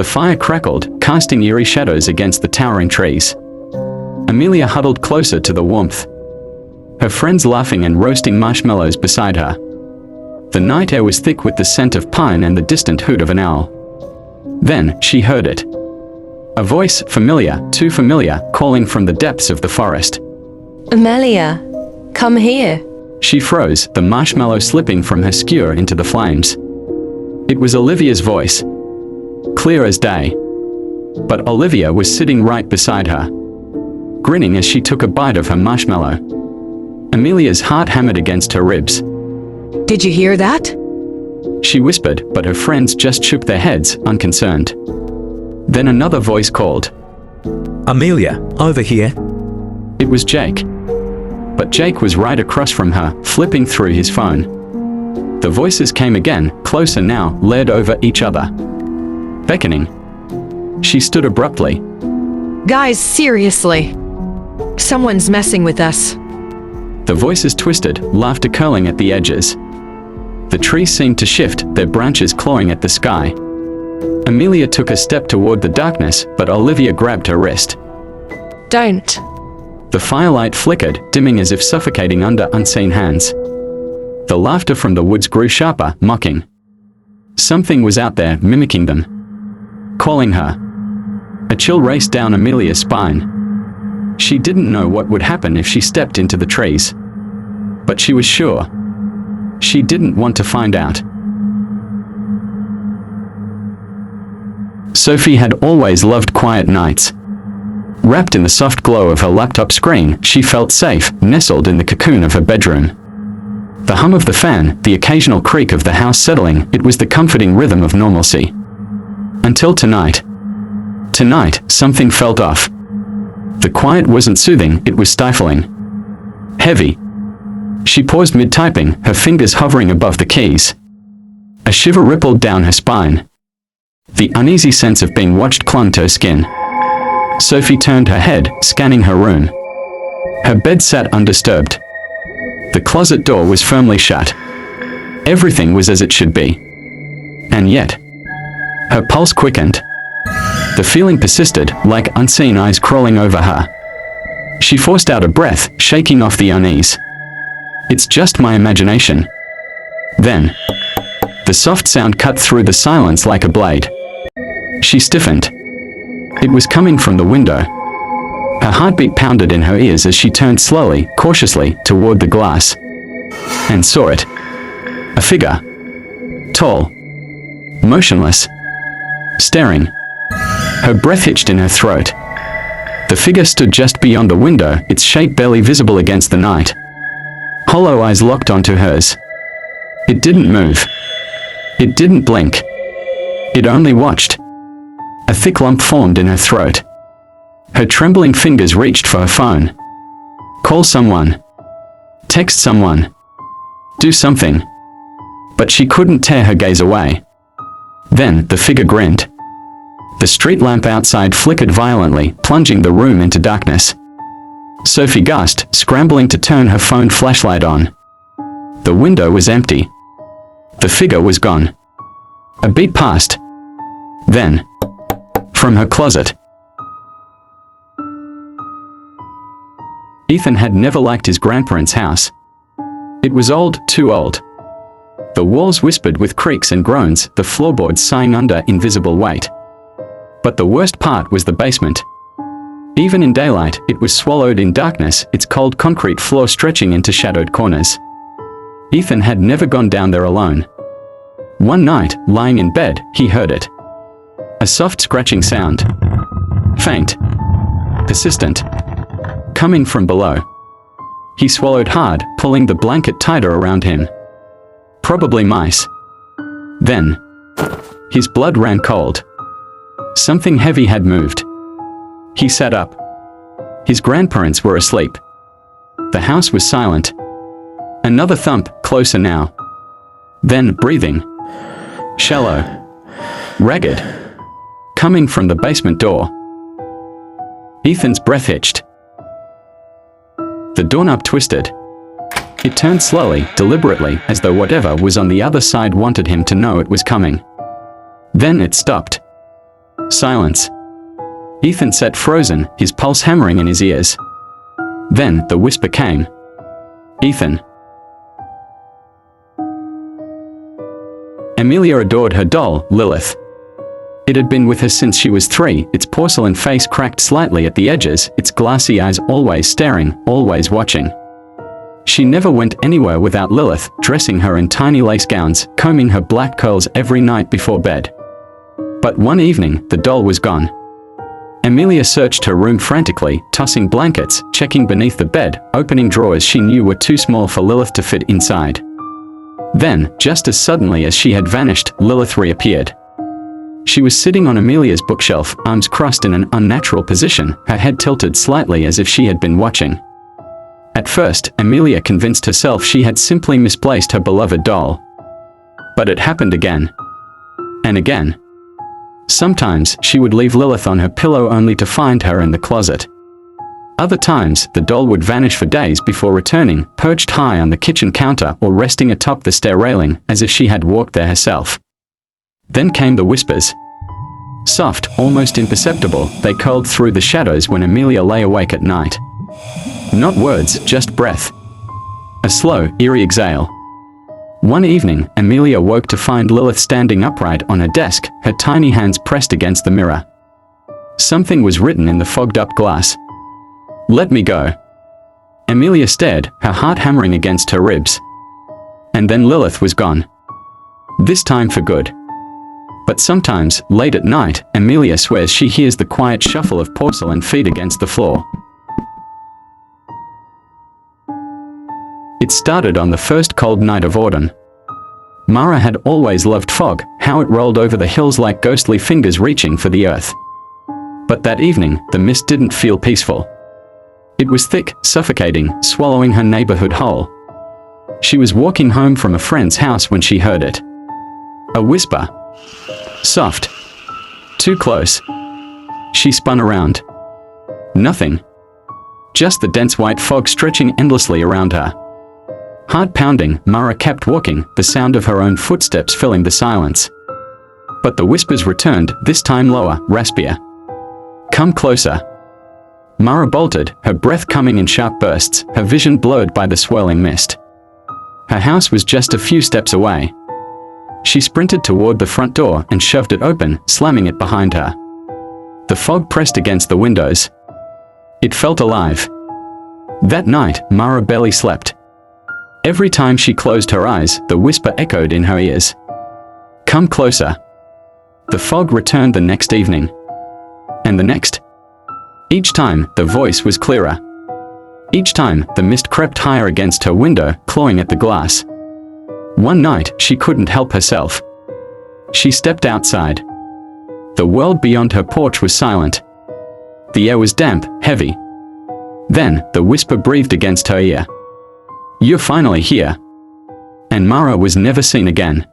fire crackled, casting eerie shadows against the towering trees. Amelia huddled closer to the warmth, her friends laughing and roasting marshmallows beside her. The night air was thick with the scent of pine and the distant hoot of an owl. Then she heard it. A voice, familiar, too familiar, calling from the depths of the forest. Amelia, come here. She froze, the marshmallow slipping from her skewer into the flames. It was Olivia's voice, clear as day. But Olivia was sitting right beside her, grinning as she took a bite of her marshmallow. Amelia's heart hammered against her ribs. Did you hear that? She whispered, but her friends just shook their heads, unconcerned. Then another voice called. Amelia, over here. It was Jake. But Jake was right across from her, flipping through his phone. The voices came again, closer now, layered over each other. Beckoning. She stood abruptly. Guys, seriously. Someone's messing with us. The voices twisted, laughter curling at the edges. The trees seemed to shift, their branches clawing at the sky. Amelia took a step toward the darkness, but Olivia grabbed her wrist. Don't. The firelight flickered, dimming as if suffocating under unseen hands. The laughter from the woods grew sharper, mocking. Something was out there, mimicking them, calling her. A chill raced down Amelia's spine. She didn't know what would happen if she stepped into the trees. But she was sure. She didn't want to find out. Sophie had always loved quiet nights. Wrapped in the soft glow of her laptop screen, she felt safe, nestled in the cocoon of her bedroom. The hum of the fan, the occasional creak of the house settling, it was the comforting rhythm of normalcy. Until tonight. Tonight, something felt off. The quiet wasn't soothing, it was stifling. Heavy. She paused mid-typing, her fingers hovering above the keys. A shiver rippled down her spine. The uneasy sense of being watched clung to her skin. Sophie turned her head, scanning her room. Her bed sat undisturbed. The closet door was firmly shut. Everything was as it should be. And yet, her pulse quickened. The feeling persisted, like unseen eyes crawling over her. She forced out a breath, shaking off the unease. It's just my imagination. Then, the soft sound cut through the silence like a blade. She stiffened. It was coming from the window. Her heartbeat pounded in her ears as she turned slowly, cautiously, toward the glass. And saw it. A figure. Tall. Motionless. Staring. Her breath hitched in her throat. The figure stood just beyond the window, its shape barely visible against the night. Hollow eyes locked onto hers. It didn't move. It didn't blink. It only watched. A thick lump formed in her throat. Her trembling fingers reached for her phone. Call someone. Text someone. Do something. But she couldn't tear her gaze away. Then the figure grinned. The street lamp outside flickered violently, plunging the room into darkness. Sophie gasped, scrambling to turn her phone flashlight on. The window was empty. The figure was gone. A beat passed. Then, from her closet. Ethan had never liked his grandparents' house. It was old, too old. The walls whispered with creaks and groans, the floorboards sighing under invisible weight. But the worst part was the basement. Even in daylight, it was swallowed in darkness, its cold concrete floor stretching into shadowed corners. Ethan had never gone down there alone. One night, lying in bed, he heard it. A soft scratching sound. Faint. Persistent. Coming from below. He swallowed hard, pulling the blanket tighter around him. Probably mice. Then, his blood ran cold. Something heavy had moved. He sat up. His grandparents were asleep. The house was silent. Another thump, closer now. Then breathing. Shallow. Ragged. Coming from the basement door. Ethan's breath hitched. The doorknob twisted. It turned slowly, deliberately, as though whatever was on the other side wanted him to know it was coming. Then it stopped. Silence. Ethan sat frozen, his pulse hammering in his ears. Then the whisper came. Ethan. Amelia adored her doll, Lilith. It had been with her since she was 3, its porcelain face cracked slightly at the edges, its glassy eyes always staring, always watching. She never went anywhere without Lilith, dressing her in tiny lace gowns, combing her black curls every night before bed. But one evening, the doll was gone. Amelia searched her room frantically, tossing blankets, checking beneath the bed, opening drawers she knew were too small for Lilith to fit inside. Then, just as suddenly as she had vanished, Lilith reappeared. She was sitting on Amelia's bookshelf, arms crossed in an unnatural position, her head tilted slightly as if she had been watching. At first, Amelia convinced herself she had simply misplaced her beloved doll. But it happened again. And again. Sometimes, she would leave Lilith on her pillow only to find her in the closet. Other times, the doll would vanish for days before returning, perched high on the kitchen counter or resting atop the stair railing, as if she had walked there herself. Then came the whispers. Soft, almost imperceptible, they curled through the shadows when Amelia lay awake at night. Not words, just breath. A slow, eerie exhale. One evening, Amelia woke to find Lilith standing upright on her desk, her tiny hands pressed against the mirror. Something was written in the fogged-up glass. "Let me go." Amelia stared, her heart hammering against her ribs. And then Lilith was gone. This time for good. But sometimes, late at night, Amelia swears she hears the quiet shuffle of porcelain feet against the floor. It started on the first cold night of autumn. Mara had always loved fog, how it rolled over the hills like ghostly fingers reaching for the earth. But that evening, the mist didn't feel peaceful. It was thick, suffocating, swallowing her neighborhood whole. She was walking home from a friend's house when she heard it. A whisper. Soft. Too close. She spun around. Nothing. Just the dense white fog stretching endlessly around her. Heart pounding, Mara kept walking, the sound of her own footsteps filling the silence. But the whispers returned, this time lower, raspier. Come closer. Mara bolted, her breath coming in sharp bursts, her vision blurred by the swirling mist. Her house was just a few steps away. She sprinted toward the front door and shoved it open, slamming it behind her. The fog pressed against the windows. It felt alive. That night, Mara barely slept. Every time she closed her eyes, the whisper echoed in her ears. Come closer. The fog returned the next evening. And the next. Each time, the voice was clearer. Each time, the mist crept higher against her window, clawing at the glass. One night, she couldn't help herself. She stepped outside. The world beyond her porch was silent. The air was damp, heavy. Then, the whisper breathed against her ear. You're finally here. And Mara was never seen again.